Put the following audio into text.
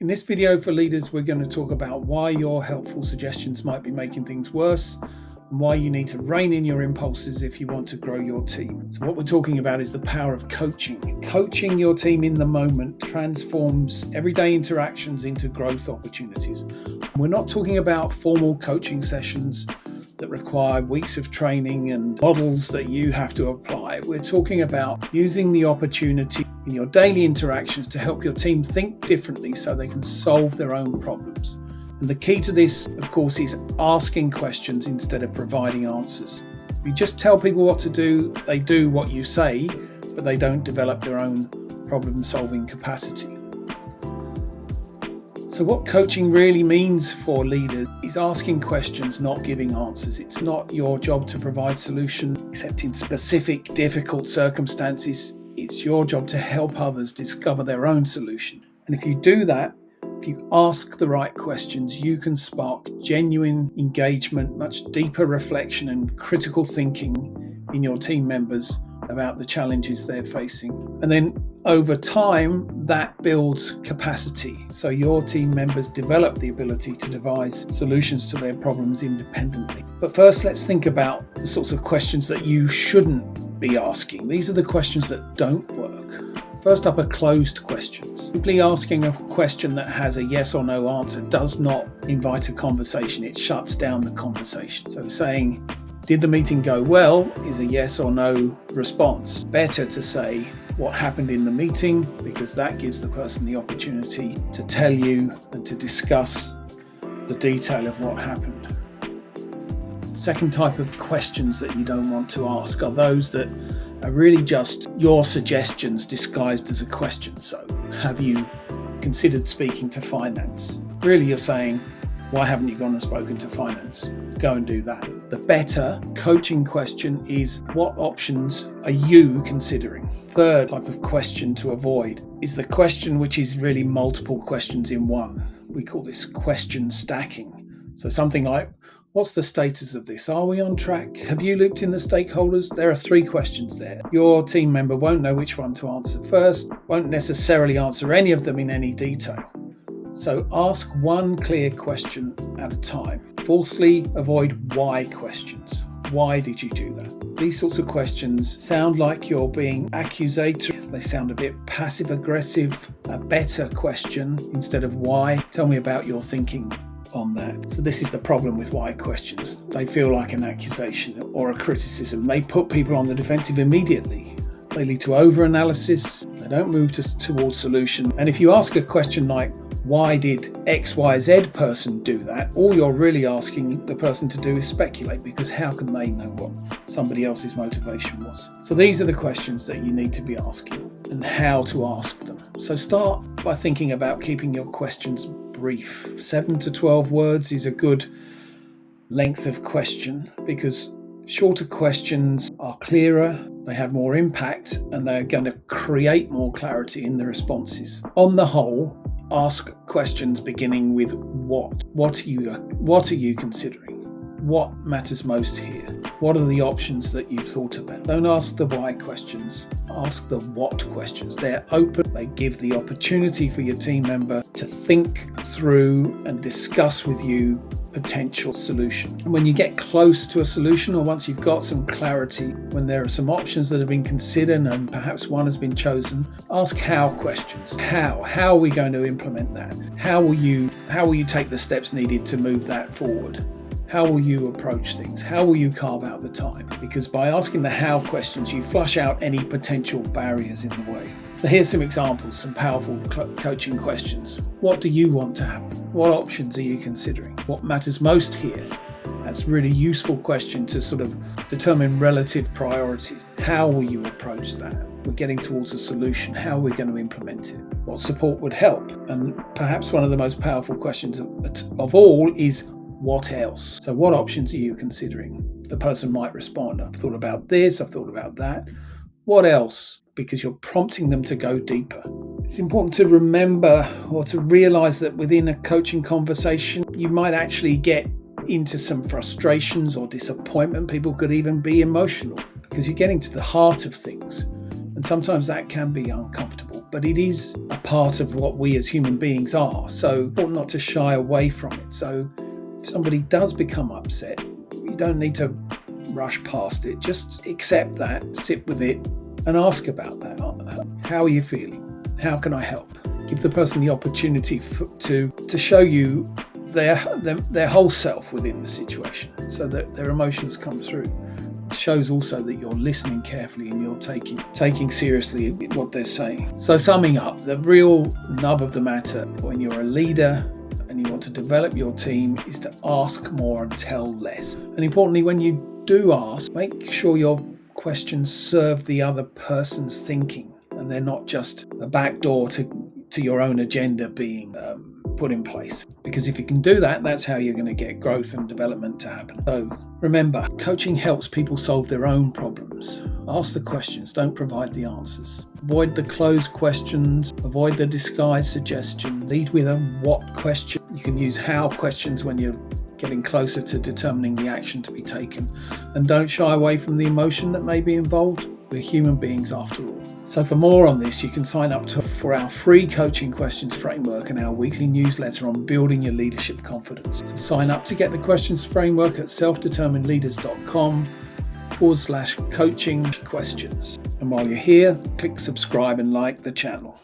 In this video for leaders, we're going to talk about why your helpful suggestions might be making things worse and why you need to rein in your impulses if you want to grow your team. So what we're talking about is the power of coaching. Coaching your team in the moment transforms everyday interactions into growth opportunities. We're not talking about formal coaching sessions that require weeks of training and models that you have to apply. We're talking about using the opportunity in your daily interactions to help your team think differently so they can solve their own problems. And the key to this, of course, is asking questions instead of providing answers. If you just tell people what to do, they do what you say, but they don't develop their own problem-solving capacity. So what coaching really means for leaders is asking questions, not giving answers. It's not your job to provide solutions, except in specific, difficult circumstances. It's your job to help others discover their own solution. And if you do that, if you ask the right questions, you can spark genuine engagement, much deeper reflection and critical thinking in your team members about the challenges they're facing. And then over time, that builds capacity. So your team members develop the ability to devise solutions to their problems independently. But first, let's think about the sorts of questions that you shouldn't be asking. These are the questions that don't work. First up are closed questions. Simply asking a question that has a yes or no answer does not invite a conversation. It shuts down the conversation. So saying, "Did the meeting go well?" is a yes or no response. Better to say what happened in the meeting, because that gives the person the opportunity to tell you and to discuss the detail of what happened. Second type of questions that you don't want to ask are those that are really just your suggestions disguised as a question. So, have you considered speaking to finance? Really, you're saying, why haven't you gone and spoken to finance? Go and do that. The better coaching question is, what options are you considering? Third type of question to avoid is the question which is really multiple questions in one. We call this question stacking. So something like, what's the status of this? Are we on track? Have you looped in the stakeholders? There are 3 questions there. Your team member won't know which one to answer first, won't necessarily answer any of them in any detail. So ask one clear question at a time. Fourthly, avoid why questions. Why did you do that? These sorts of questions sound like you're being accusatory. They sound a bit passive aggressive. A better question instead of why. Tell me about your thinking on that. So this is the problem with why questions. They feel like an accusation or a criticism. They put people on the defensive immediately. They lead to over-analysis. They don't move towards solution. And if you ask a question like, why did XYZ person do that? All you're really asking the person to do is speculate, because how can they know what somebody else's motivation was? So these are the questions that you need to be asking and how to ask them. So start by thinking about keeping your questions brief. 7 to 12 words is a good length of question, because shorter questions are clearer, they have more impact, and they're going to create more clarity in the responses. On the whole, ask questions beginning with what. What are you considering? What matters most here? What are the options that you've thought about? Don't ask the why questions. Ask the what questions. They're open. They give the opportunity for your team member to think through and discuss with you potential solution. And when you get close to a solution, or once you've got some clarity, when there are some options that have been considered and perhaps one has been chosen, ask how questions. How are we going to implement that? How will you take the steps needed to move that forward? How will you approach things? How will you carve out the time? Because by asking the how questions, you flush out any potential barriers in the way. So here's some examples, some powerful coaching questions. What do you want to happen? What options are you considering? What matters most here? That's a really useful question to sort of determine relative priorities. How will you approach that? We're getting towards a solution. How are we going to implement it? What support would help? And perhaps one of the most powerful questions of all is, what else? So what options are you considering? The person might respond, I've thought about this, I've thought about that. What else? Because you're prompting them to go deeper. It's important to remember or to realize that within a coaching conversation, you might actually get into some frustrations or disappointment. People could even be emotional because you're getting to the heart of things. And sometimes that can be uncomfortable, but it is a part of what we as human beings are. So important not to shy away from it. So if somebody does become upset, you don't need to rush past it. Just accept that, sit with it, and ask about that. How are you feeling? How can I help? Give the person the opportunity to show you their whole self within the situation, so that their emotions come through. It shows also that you're listening carefully and you're taking seriously what they're saying. So summing up, the real nub of the matter when you're a leader and you want to develop your team is to ask more and tell less. And importantly, when you do ask, make sure your questions serve the other person's thinking and they're not just a backdoor to your own agenda being put in place. Because if you can do that, that's how you're going to get growth and development to happen. So remember, coaching helps people solve their own problems. Ask the questions, don't provide the answers. Avoid the closed questions, avoid the disguised suggestions. Lead with a what question. You can use how questions when you're getting closer to determining the action to be taken. And don't shy away from the emotion that may be involved. We're human beings after all. So for more on this, you can sign up for our free coaching questions framework and our weekly newsletter on building your leadership confidence. So sign up to get the questions framework at selfdeterminedleaders.com/coaching questions. And while you're here, click subscribe and like the channel.